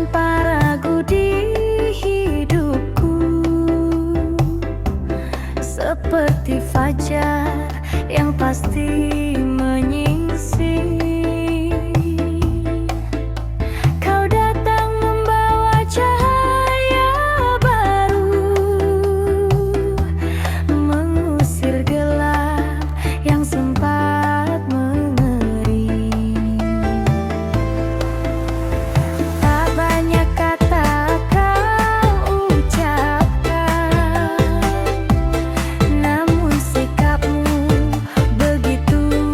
tanpa ragu di hidupku, seperti fajar yang pasti menyingsing. Kau datang membawa cahaya baru, mengusir gelap yang sempat mengering. Tak banyak kata kau ucapkan, namun sikapmu begitu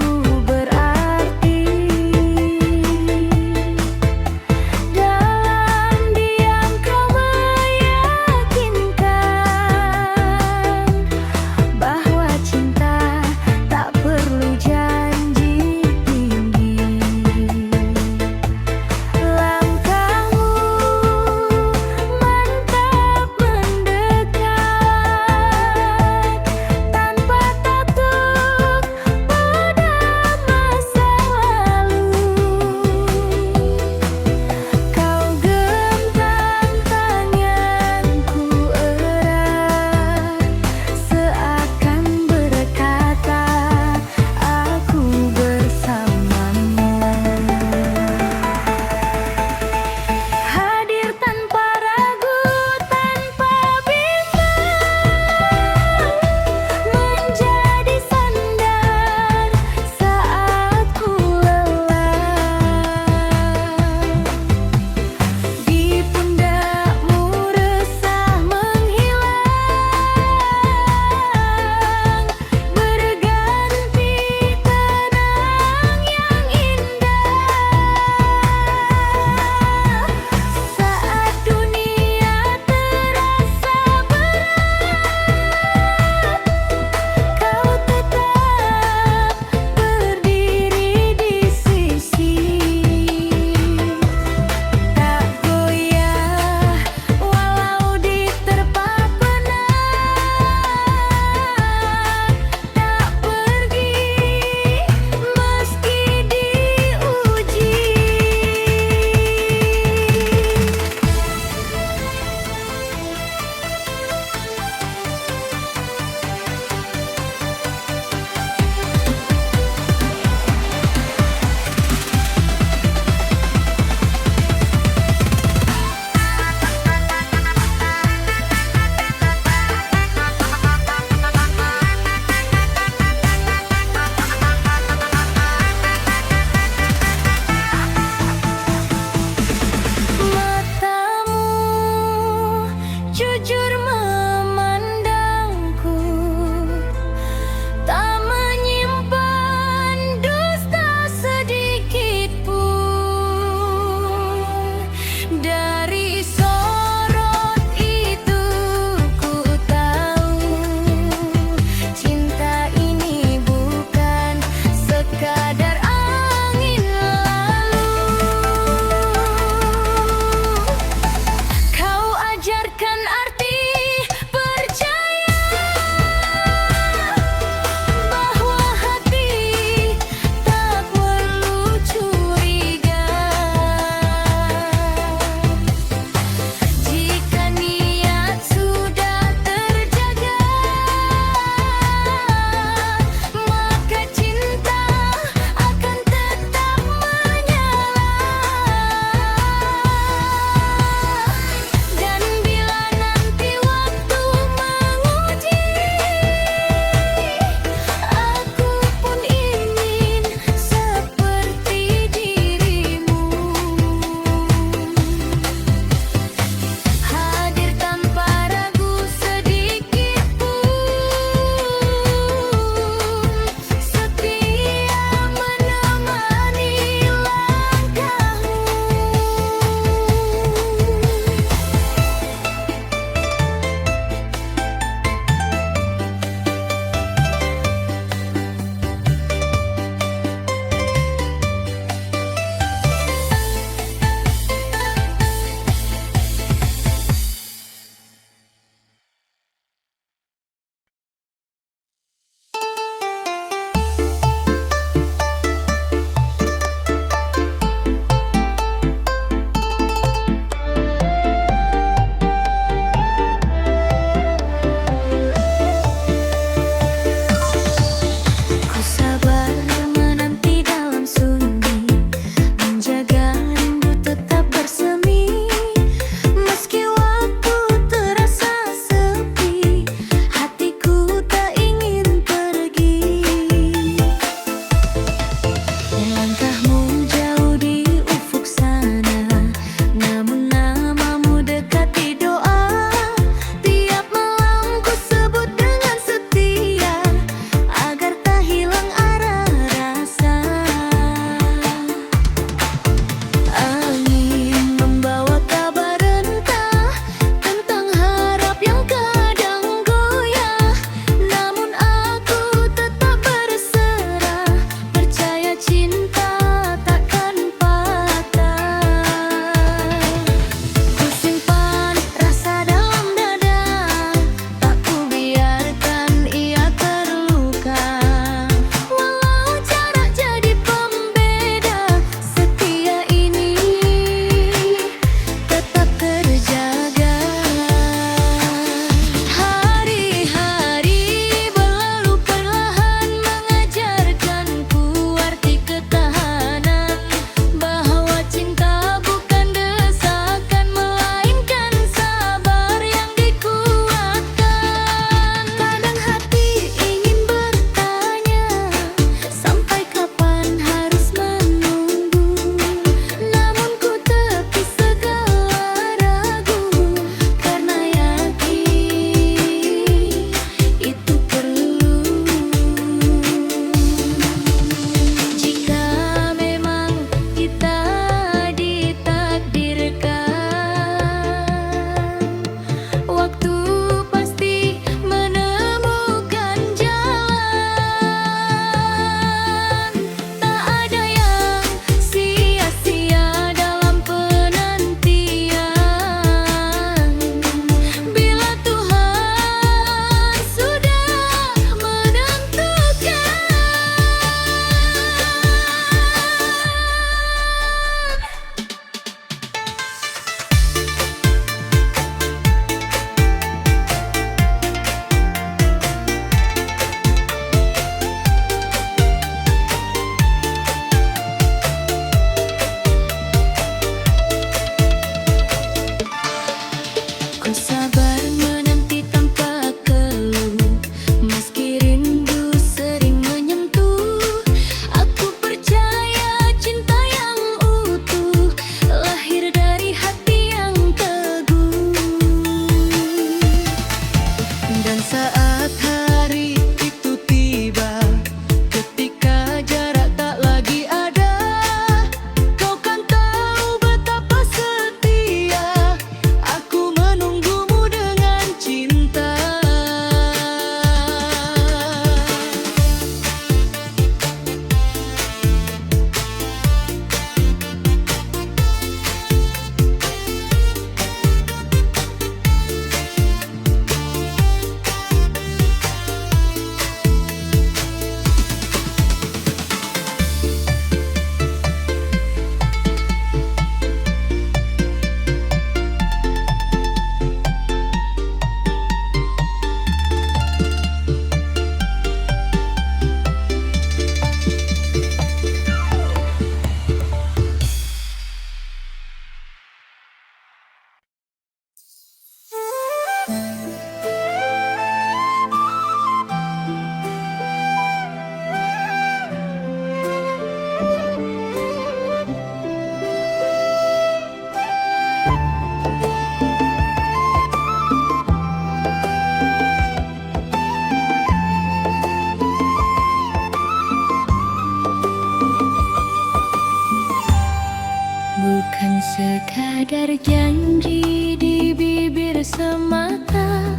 Bukan sekadar janji di bibir semata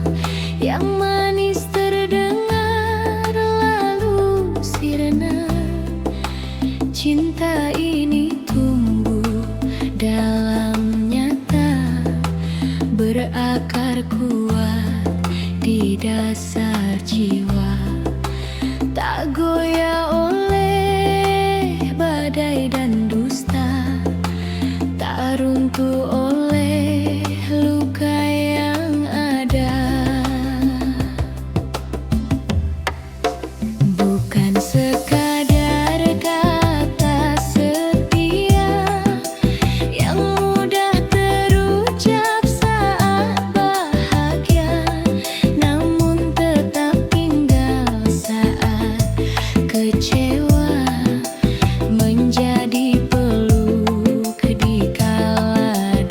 yang manis terdengar lalu sirna. Cinta ini tumbuh dalam nyata, berakar kuat di dasar jiwa, tak goyah oleh badai dan dusta, tak runtuh oleh luka yang ada. Bukan sekadar kata setia yang mudah terucap saat bahagia, namun tetap tinggal saat kecewa, menjadi peluk di kala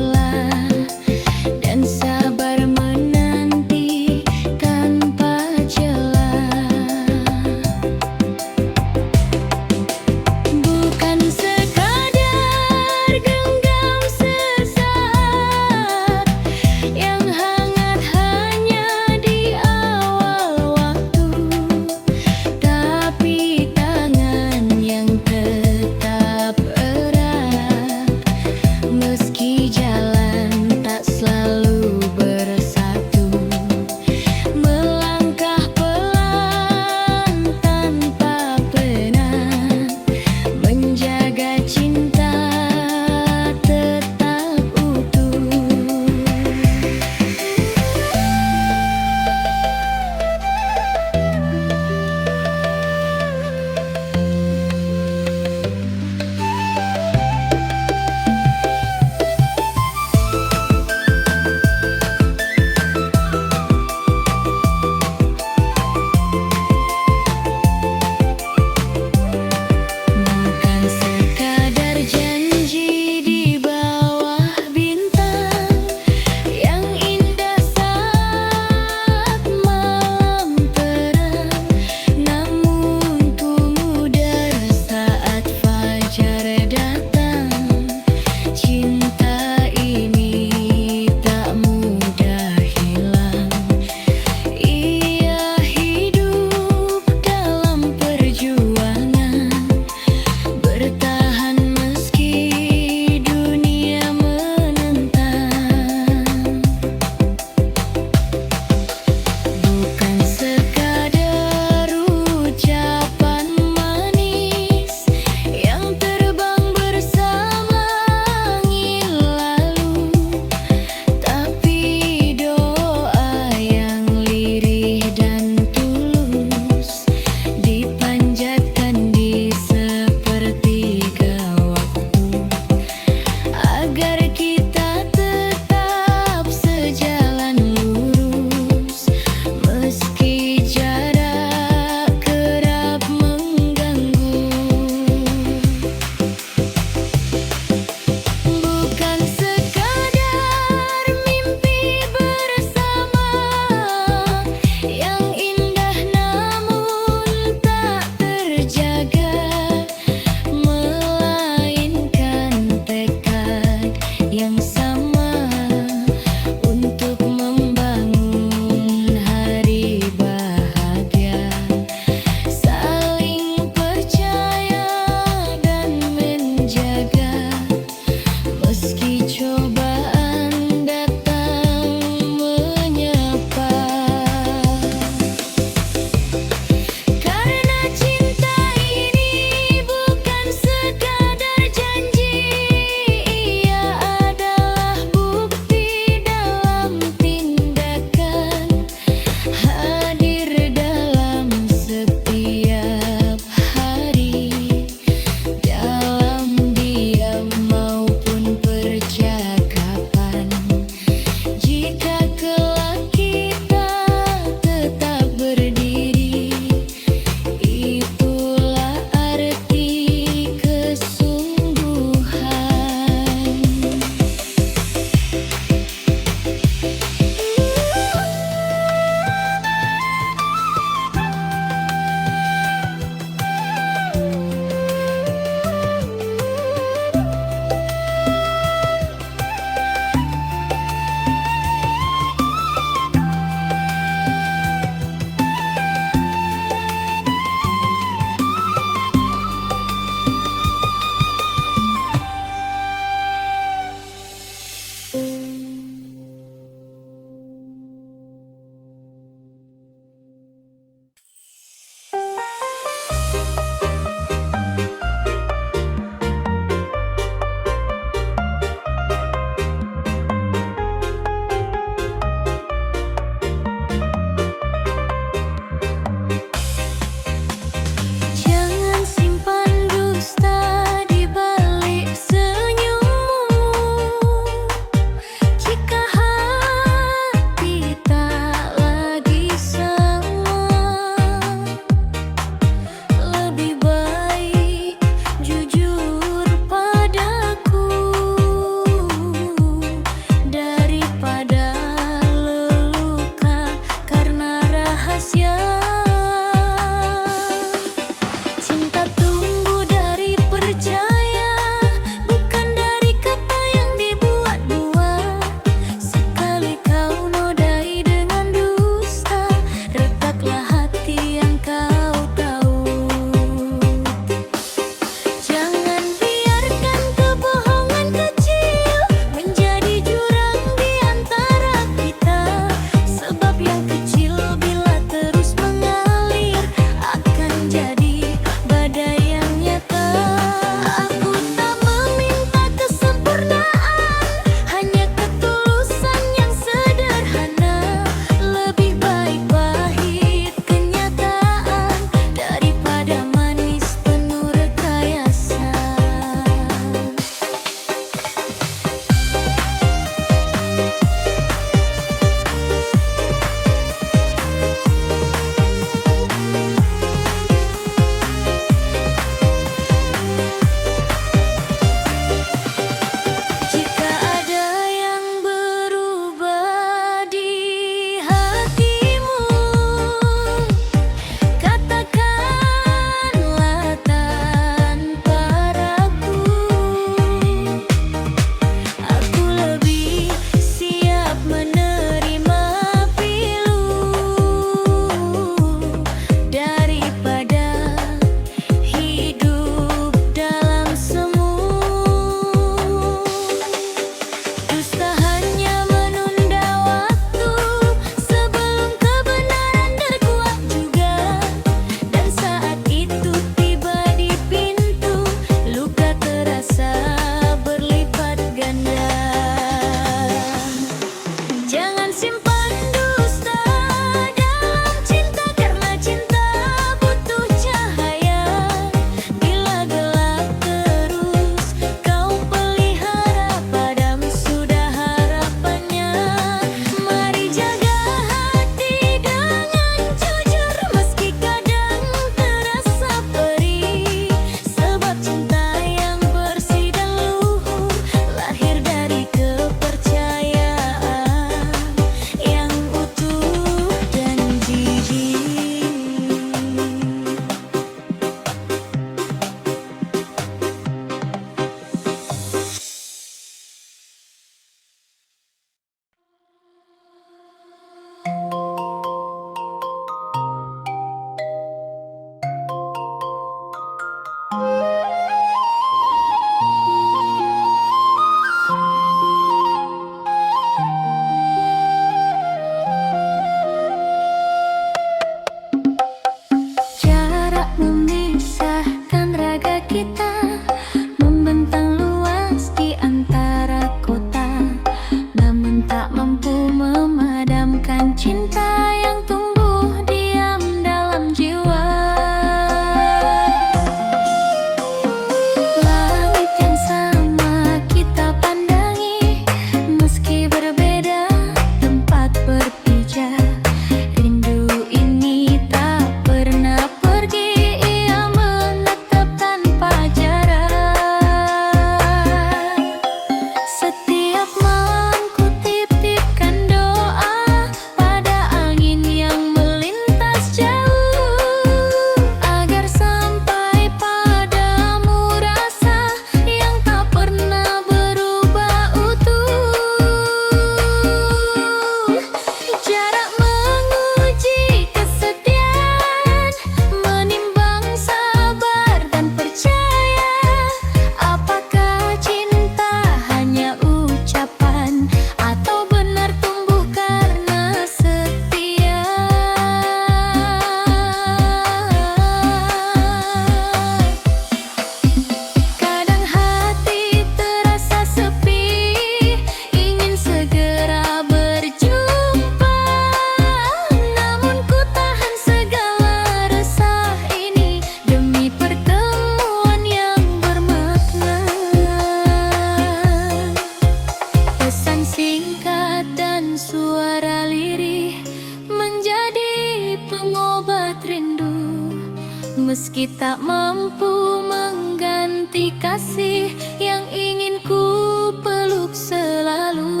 Meski tak mampu mengganti kasih yang ingin ku peluk selalu.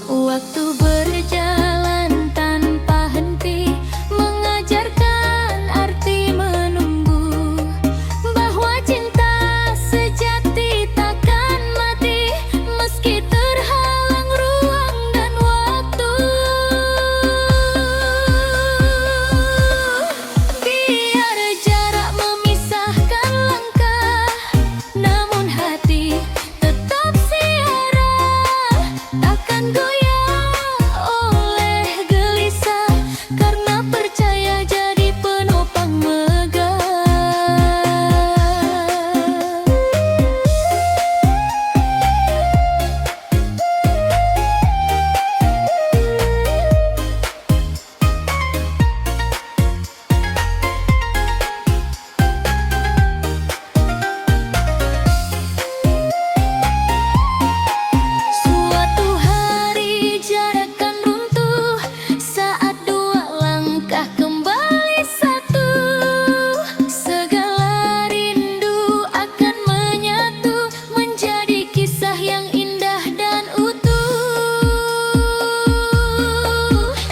Waktu berjalan tanpa henti, mengajarkan arti menunggu, bahwa cinta sejati takkan mati meski terhalang ruang dan waktu. Biar jarak memisahkan langkah, namun hati tetap siarah, takkan goyah oleh gelisah, karena percaya jadi penopang megah. Suatu hari jarak kan runtuh saat dua langkah kembali satu. Segala rindu akan menyatu menjadi kisah yang indah dan utuh.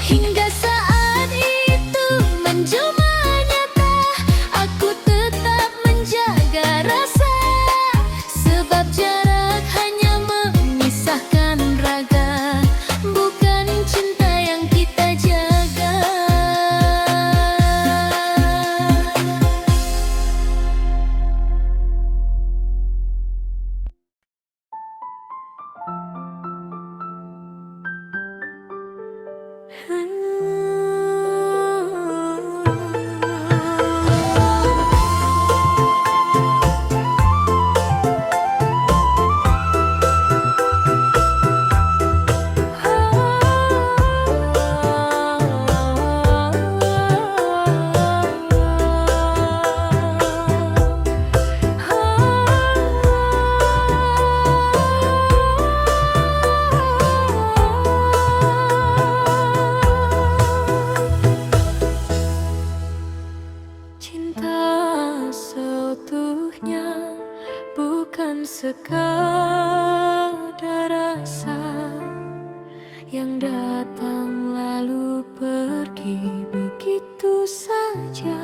Hingga saat itu menjelma nyata, aku tetap menjaga rasa, sebab jarak hanya memisahkan raga, bukan cinta yang kita jaga. Cinta seutuhnya bukan sekadar rasa yang datang lalu pergi begitu saja.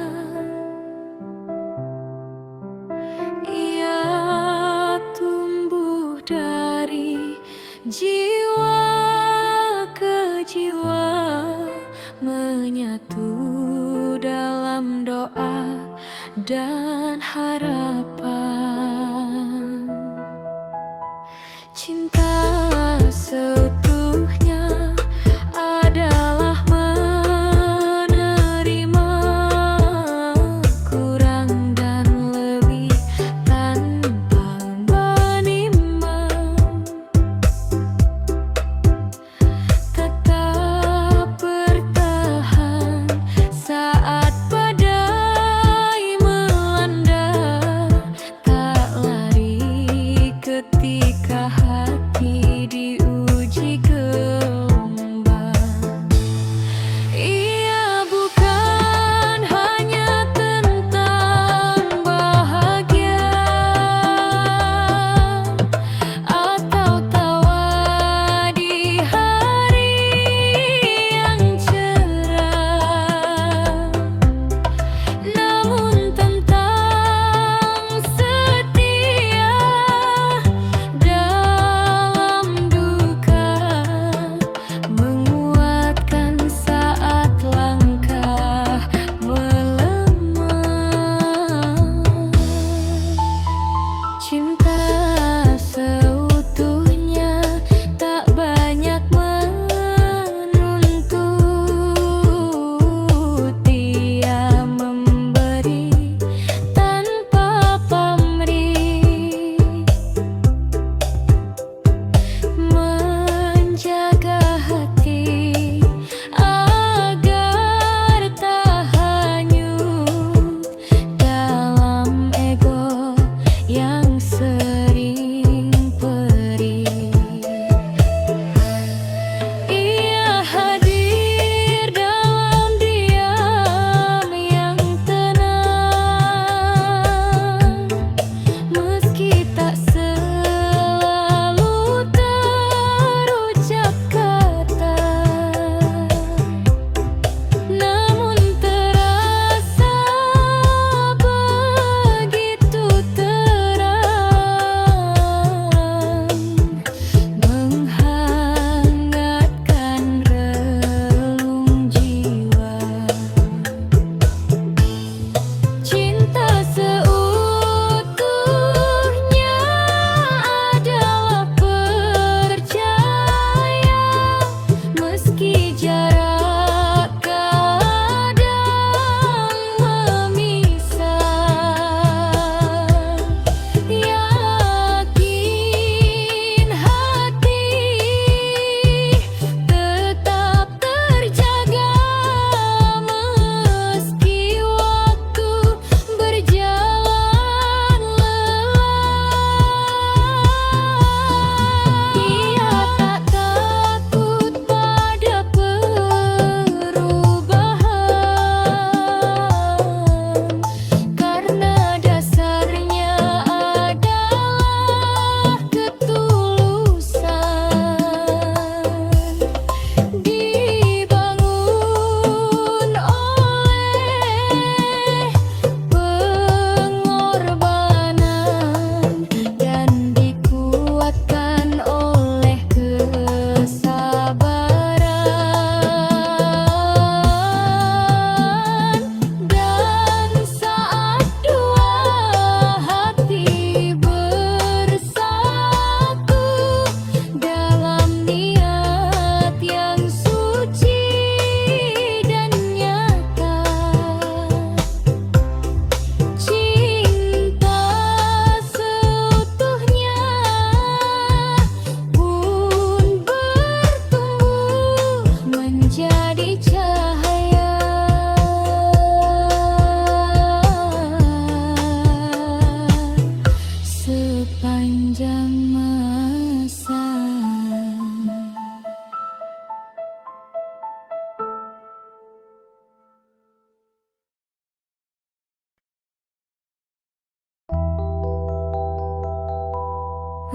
Ia tumbuh dari jiwa ke jiwa, menyatu dalam doa dan harapan. Cinta seutuhnya adalah menerima kurang dan lebih tanpa menimbang, tetap bertahan saat badai melanda, tak lari ketika hati diuji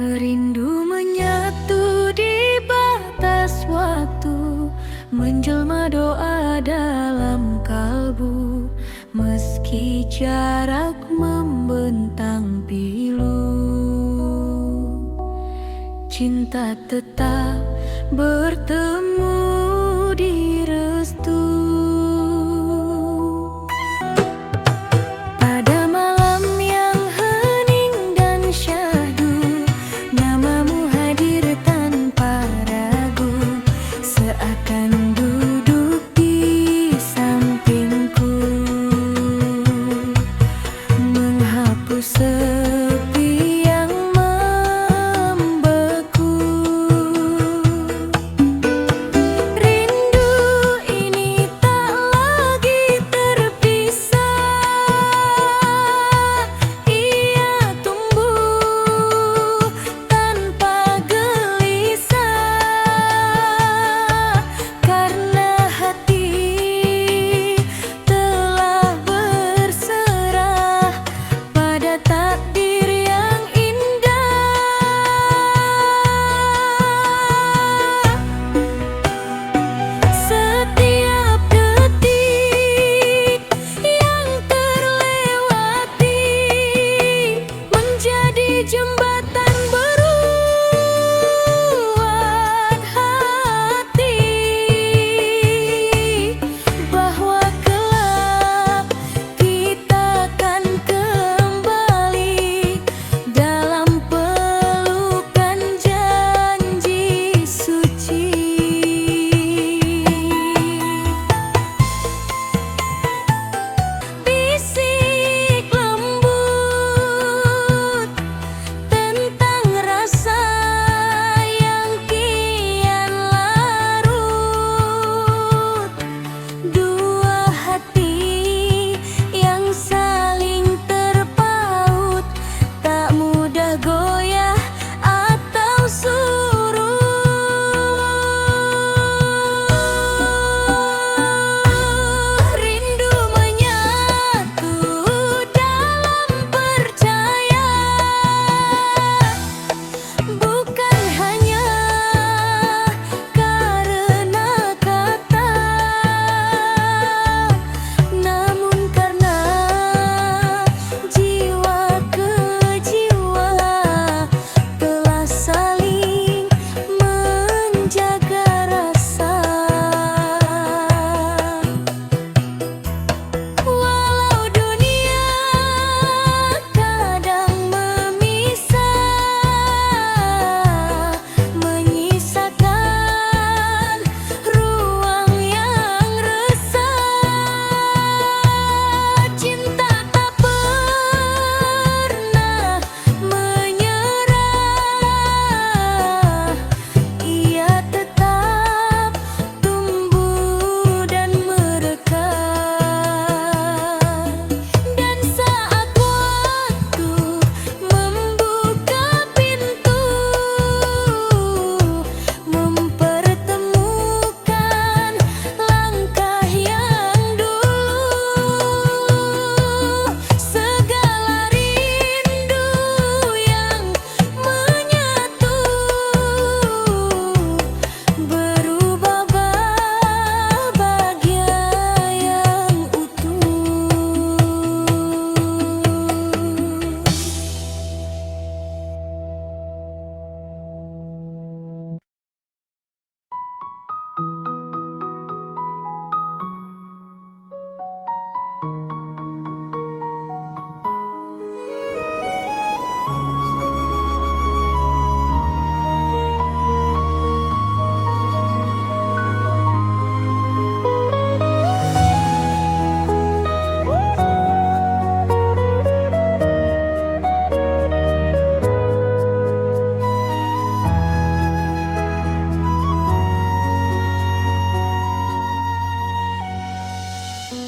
Rindu menyatu di batas waktu, menjelma doa dalam kalbu. Meski jarak membentang pilu, cinta tetap bertemu di restu. Pada malam yang hening dan syahdu, namamu hadir tanpa ragu, seakan duduk di sampingku, menghapus sepi yang membeku. Rindu ini tak lagi terpisah, ia tumbuh tanpa gelisah, karena hati telah berserah pada takdir yang indah. Setiap detik yang terlewati menjadi jembatan beruat hati, bahwa kelak kita akan kembali dalam pelukan janji suci. Bisik lembut tentang rasa yang kian larut, dua hati yang saling terpaut, tak mudah goyah atau surut. Rindu menyatu dalam percaya, bukan hanya karena kata, namun karena jiwa ke jiwa telah saling menjaga rasa. Walau dunia kadang memisah, menyisakan ruang yang resah, cinta tak pernah menyerah, ia tetap tumbuh dan merekah. Dan saat waktu membuka pintu, mempertemukan langkah yang dulu, segala rindu yang menyatu berubah bahagia yang utuh.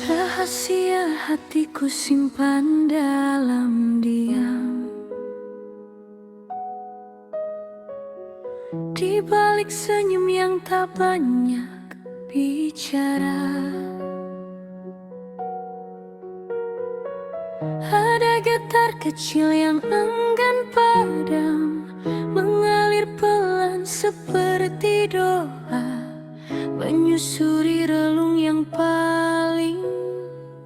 Rahasia hatiku simpan dalam diam, di balik senyum yang tak banyak bicara. Ada getar kecil yang enggan padam, seperti doa menyusuri relung yang paling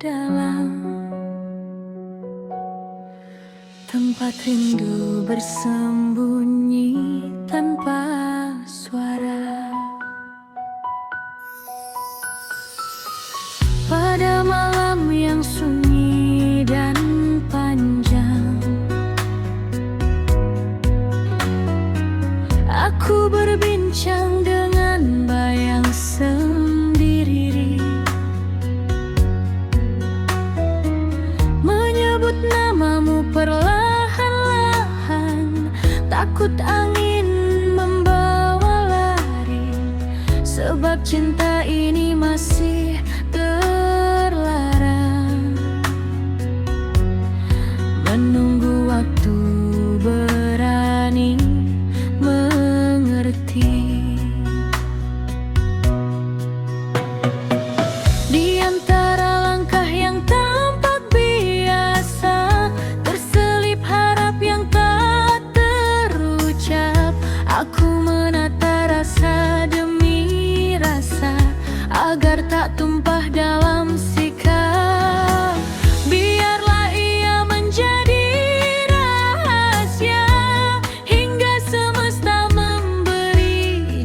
dalam, tempat rindu bersembunyi tanpa suara. Pada malam yang sunyi dan panjang, aku berbincang dengan bayang sendiri, menyebut namamu perlahan-lahan, takut angin membawa lari, sebab cinta ini masih terlarang, menunggu waktu berani mengerti. Di antara langkah yang tampak biasa, terselip harap yang tak terucap. Aku menata rasa demi rasa, agar tak tumpah dalam sikap. Biarlah ia menjadi rahasia hingga semesta memberi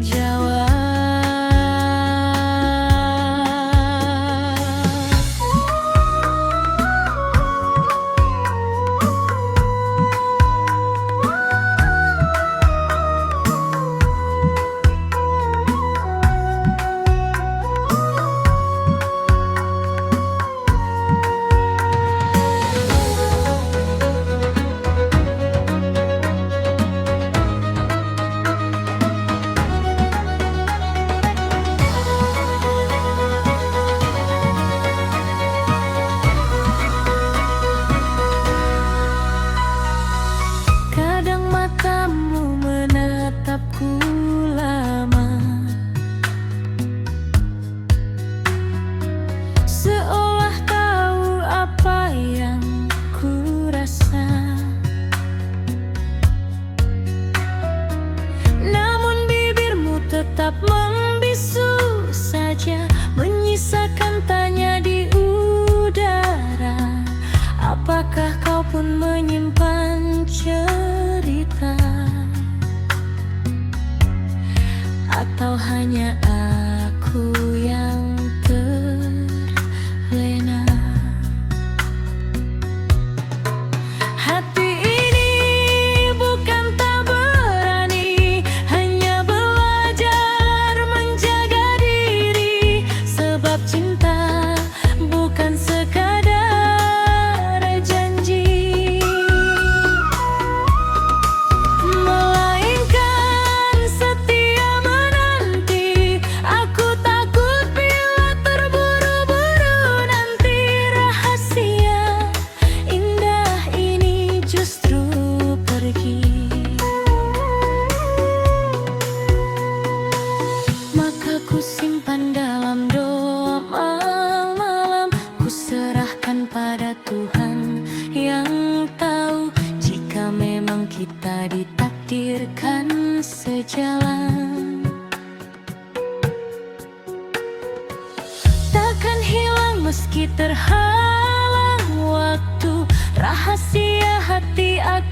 Kadang matamu menatapku lama, seolah tahu apa yang ku rasa. Namun bibirmu tetap membisu saja, menyisakan tanya di udara. Apakah kau pun menyimpan cerita, atau hanya aku yang terlena? Hati ini bukan tak berani, hanya belajar menjaga diri, sebab cinta bukan sekadar janji, melainkan setia menanti. Aku takut bila terburu-buru nanti, rahasia indah ini justru pergi. Maka ku simpan dalam doa malam-malam, ku serahkan pada Tuhan yang tahu, jika memang kita ditakdirkan sejalan. Takkan hilang meski terhalang waktu, rahasia hati aku